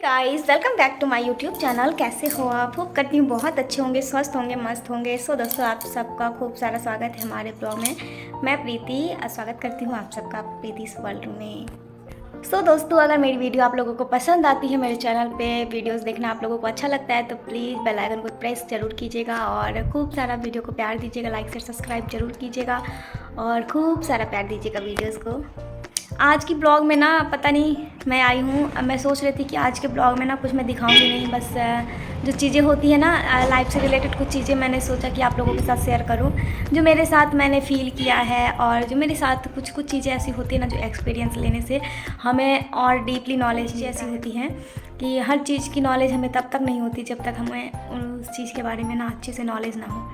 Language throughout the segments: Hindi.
Guys, welcome back to my YouTube channel. कैसे हो आप? होप करती हूँ बहुत अच्छे होंगे, स्वस्थ होंगे, मस्त होंगे। सो दोस्तों, आप सबका खूब सारा स्वागत है हमारे ब्लॉग में। मैं प्रीति स्वागत करती हूँ आप सबका प्रीतिस वर्ल्ड में। सो दोस्तों, अगर मेरी वीडियो आप लोगों को पसंद आती है, मेरे चैनल पे वीडियोस देखना आप लोगों को अच्छा लगता है, तो प्लीज़ बेल आइकन को प्रेस जरूर कीजिएगा और खूब सारा वीडियो को प्यार दीजिएगा, लाइक से सब्सक्राइब जरूर कीजिएगा और खूब सारा प्यार दीजिएगा वीडियोस को। आज की ब्लॉग में ना पता नहीं मैं आई हूँ, मैं सोच रही थी कि आज के ब्लॉग में ना कुछ मैं दिखाऊंगी नहीं, बस जो चीज़ें होती है ना लाइफ से रिलेटेड कुछ चीज़ें मैंने सोचा कि आप लोगों के साथ शेयर करूँ, जो मेरे साथ मैंने फ़ील किया है और जो मेरे साथ कुछ कुछ चीज़ें ऐसी होती है ना जो एक्सपीरियंस लेने से हमें और डीपली नॉलेज ऐसी होती है कि हर चीज़ की नॉलेज हमें तब तक नहीं होती जब तक हमें उस चीज़ के बारे में ना अच्छे से नॉलेज ना हो।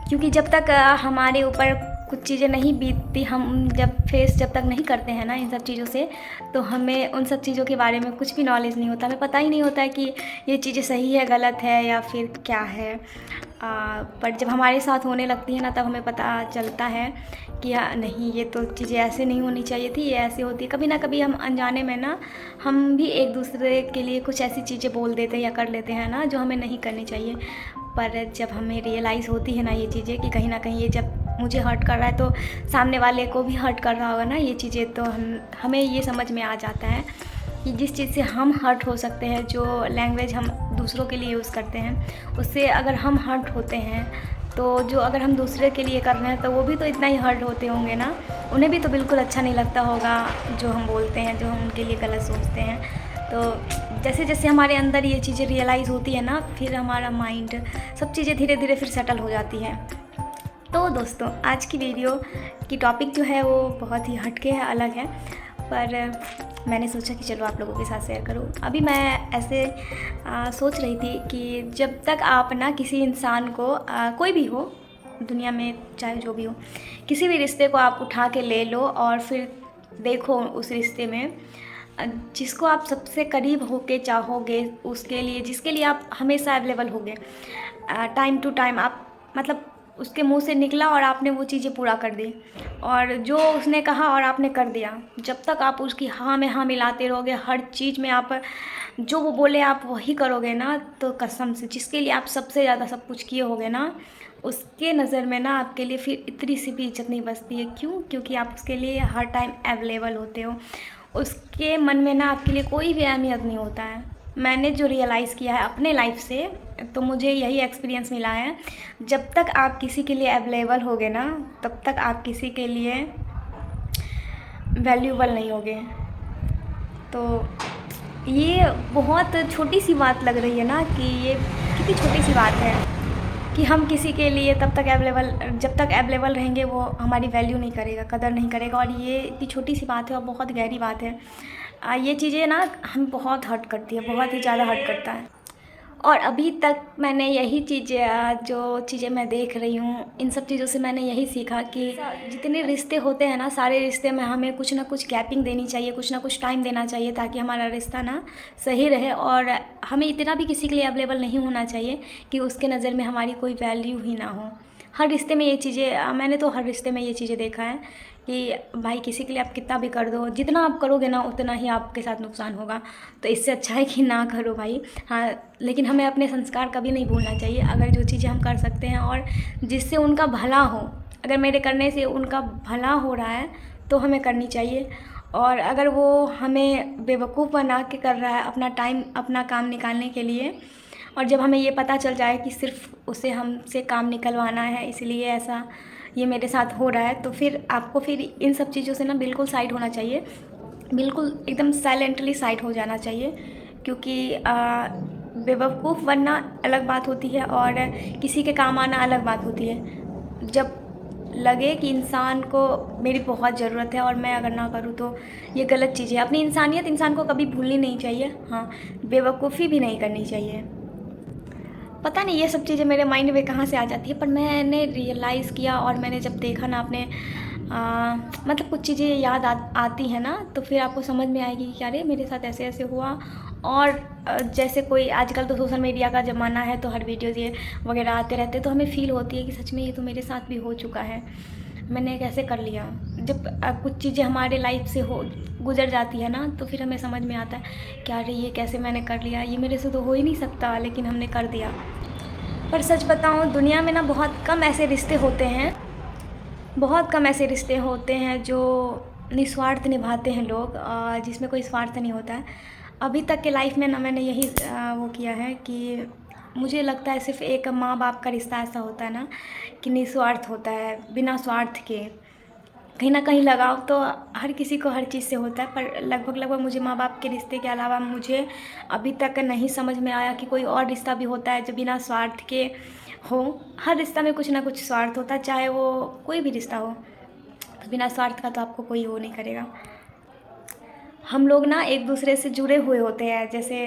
क्योंकि जब तक हमारे ऊपर कुछ चीज़ें नहीं बीतती, हम जब तक नहीं करते हैं ना इन सब चीज़ों से, तो हमें उन सब चीज़ों के बारे में कुछ भी नॉलेज नहीं होता, हमें पता ही नहीं होता है कि ये चीज़ें सही है, गलत है या फिर क्या है। पर जब हमारे साथ होने लगती है ना, तब हमें पता चलता है कि नहीं, ये तो चीज़ें ऐसे नहीं होनी चाहिए थी, ये ऐसे होती है। कभी ना कभी हम अनजाने में ना हम भी एक दूसरे के लिए कुछ ऐसी चीज़ें बोल देते हैं या कर लेते हैं ना जो हमें नहीं करनी चाहिए। पर जब हमें रियलाइज़ होती है ना ये चीज़ें कि कहीं ना कहीं ये जब मुझे हर्ट कर रहा है तो सामने वाले को भी हर्ट कर रहा होगा ना ये चीज़ें, तो हमें ये समझ में आ जाता है कि जिस चीज़ से हम हर्ट हो सकते हैं, जो लैंग्वेज हम दूसरों के लिए यूज़ करते हैं, उससे अगर हम हर्ट होते हैं तो जो अगर हम दूसरे के लिए कर रहे हैं तो वो भी तो इतना ही हर्ट होते होंगे ना। उन्हें भी तो बिल्कुल अच्छा नहीं लगता होगा जो हम बोलते हैं, जो हम उनके लिए गलत सोचते हैं। तो जैसे जैसे हमारे अंदर ये चीज़ें रियलाइज़ होती है ना, फिर हमारा माइंड सब चीज़ें धीरे धीरे फिर सेटल हो जाती है। तो दोस्तों, आज की वीडियो की टॉपिक जो है वो बहुत ही हटके है, अलग है, पर मैंने सोचा कि चलो आप लोगों के साथ शेयर करूँ। अभी मैं ऐसे सोच रही थी कि जब तक आप ना किसी इंसान को कोई भी हो दुनिया में, चाहे जो भी हो, किसी भी रिश्ते को आप उठा के ले लो और फिर देखो उस रिश्ते में जिसको आप सबसे करीब होके चाहोगे, उसके लिए जिसके लिए आप हमेशा अवेलेबल होगे, टाइम टू टाइम आप, मतलब उसके मुंह से निकला और आपने वो चीज़ें पूरा कर दी, और जो उसने कहा और आपने कर दिया। जब तक आप उसकी हाँ में हाँ मिलाते रहोगे, हर चीज़ में आप जो वो बोले आप वही करोगे ना, तो कसम से जिसके लिए आप सबसे ज़्यादा सब कुछ किए होगे ना, उसके नज़र में ना आपके लिए फिर इतनी सी भी इज्जत नहीं बचती है। क्यों? क्योंकि आप उसके लिए हर टाइम अवेलेबल होते हो, उसके मन में ना आपके लिए कोई भी अहमियत नहीं होता है। मैंने जो रियलाइज़ किया है अपने लाइफ से, तो मुझे यही एक्सपीरियंस मिला है, जब तक आप किसी के लिए अवेलेबल होगे ना, तब तक आप किसी के लिए वैल्यूबल नहीं होगे। तो ये बहुत छोटी सी बात लग रही है ना, कि ये कितनी छोटी सी बात है कि हम किसी के लिए तब तक जब तक अवेलेबल रहेंगे वो हमारी वैल्यू नहीं करेगा, कदर नहीं करेगा। और ये इतनी छोटी सी बात है और बहुत गहरी बात है। ये चीज़ें ना हमें बहुत हर्ट करती है, बहुत ही ज़्यादा हर्ट करता है। और अभी तक मैंने यही चीज़ें, जो चीज़ें मैं देख रही हूँ, इन सब चीज़ों से मैंने यही सीखा कि जितने रिश्ते होते हैं ना, सारे रिश्ते में हमें कुछ ना कुछ गैपिंग देनी चाहिए, कुछ ना कुछ टाइम देना चाहिए, ताकि हमारा रिश्ता ना सही रहे। और हमें इतना भी किसी के लिए अवेलेबल नहीं होना चाहिए कि उसके नज़र में हमारी कोई वैल्यू ही ना हो। हर रिश्ते में ये चीज़ें, मैंने तो हर रिश्ते में ये चीज़ें देखा है कि भाई किसी के लिए आप कितना भी कर दो, जितना आप करोगे ना उतना ही आपके साथ नुकसान होगा। तो इससे अच्छा है कि ना करो भाई। हाँ, लेकिन हमें अपने संस्कार कभी नहीं भूलना चाहिए। अगर जो चीज़ें हम कर सकते हैं और जिससे उनका भला हो, अगर मेरे करने से उनका भला हो रहा है तो हमें करनी चाहिए। और अगर वो हमें बेवकूफ़ बना के कर रहा है अपना टाइम, अपना काम निकालने के लिए, और जब हमें ये पता चल जाए कि सिर्फ उसे हमसे काम निकलवाना है, इसलिए ऐसा ये मेरे साथ हो रहा है, तो फिर आपको फिर इन सब चीज़ों से ना बिल्कुल साइड होना चाहिए, बिल्कुल एकदम साइलेंटली साइड हो जाना चाहिए। क्योंकि बेवकूफ़ बनना अलग बात होती है और किसी के काम आना अलग बात होती है। जब लगे कि इंसान को मेरी बहुत ज़रूरत है और मैं अगर ना करूँ तो ये गलत चीज़ है। अपनी इंसानियत इंसान को कभी भूलनी नहीं चाहिए। हाँ, बेवकूफ़ी भी नहीं करनी चाहिए। पता नहीं ये सब चीज़ें मेरे माइंड में कहाँ से आ जाती है, पर मैंने रियलाइज़ किया और मैंने जब देखा ना अपने मतलब कुछ चीज़ें याद आती हैं ना, तो फिर आपको समझ में आएगी कि अरे मेरे साथ ऐसे ऐसे हुआ। और जैसे कोई आजकल तो सोशल मीडिया का ज़माना है, तो हर वीडियोज़ ये वगैरह आते रहते हैं, तो हमें फ़ील होती है कि सच में ये तो मेरे साथ भी हो चुका है, मैंने कैसे कर लिया। जब कुछ चीज़ें हमारे लाइफ से हो गुजर जाती है ना, तो फिर हमें समझ में आता है कि अरे ये कैसे मैंने कर लिया, ये मेरे से तो हो ही नहीं सकता, लेकिन हमने कर दिया। पर सच बताऊँ, दुनिया में ना बहुत कम ऐसे रिश्ते होते हैं, बहुत कम ऐसे रिश्ते होते हैं जो निस्वार्थ निभाते हैं लोग, जिसमें कोई स्वार्थ नहीं होता है। अभी तक के लाइफ में ना मैंने यही वो किया है कि मुझे लगता है सिर्फ़ एक माँ बाप का रिश्ता ऐसा होता है ना कि निस्वार्थ होता है, बिना स्वार्थ के। कहीं ना कहीं लगाव तो हर किसी को हर चीज़ से होता है, पर लगभग मुझे माँ बाप के रिश्ते के अलावा मुझे अभी तक नहीं समझ में आया कि कोई और रिश्ता भी होता है जो बिना स्वार्थ के हो। हर रिश्ता में कुछ ना कुछ स्वार्थ होता है, चाहे वो कोई भी रिश्ता हो, तो बिना स्वार्थ का तो आपको कोई वो नहीं करेगा। हम लोग ना एक दूसरे से जुड़े हुए होते हैं, जैसे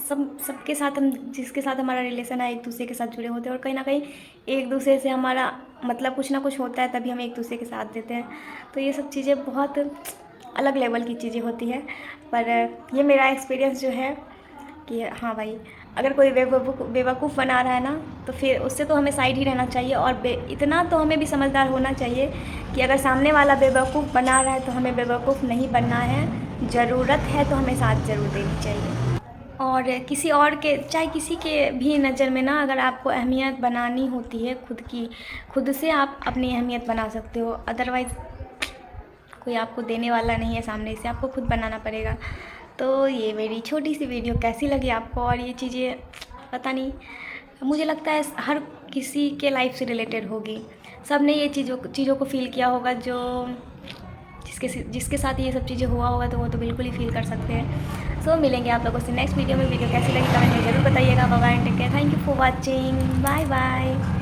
सबके साथ, हम जिसके साथ हमारा रिलेशन है एक दूसरे के साथ जुड़े होते हैं, और कहीं ना कहीं एक दूसरे से हमारा मतलब कुछ ना कुछ होता है, तभी हम एक दूसरे के साथ देते हैं। तो ये सब चीज़ें बहुत अलग लेवल की चीज़ें होती है। पर ये मेरा एक्सपीरियंस जो है कि हाँ भाई, अगर कोई बेवकूफ़ बना रहा है ना, तो फिर उससे तो हमें साइड ही रहना चाहिए। और इतना तो हमें भी समझदार होना चाहिए कि अगर सामने वाला बेवकूफ़ बना रहा है तो हमें बेवकूफ़ नहीं बनना है, ज़रूरत है तो हमें साथ ज़रूर देनी चाहिए। और किसी और के, चाहे किसी के भी नज़र में ना, अगर आपको अहमियत बनानी होती है खुद की, खुद से आप अपनी अहमियत बना सकते हो। अदरवाइज़ कोई आपको देने वाला नहीं है सामने से, आपको खुद बनाना पड़ेगा। तो ये मेरी छोटी सी वीडियो कैसी लगी आपको, और ये चीज़ें पता नहीं, मुझे लगता है हर किसी के लाइफ से रिलेटेड होगी। सब ने ये चीज़ों को फील किया होगा, जो जिसके साथ ये सब चीज़ें हुआ होगा, तो वो तो बिल्कुल ही फील कर सकते हैं। सो मिलेंगे आप लोगों से नेक्स्ट वीडियो में। वीडियो कैसी लगी कमेंट में ज़रूर बताइएगा। Bye bye, take care, thank you for watching, bye bye.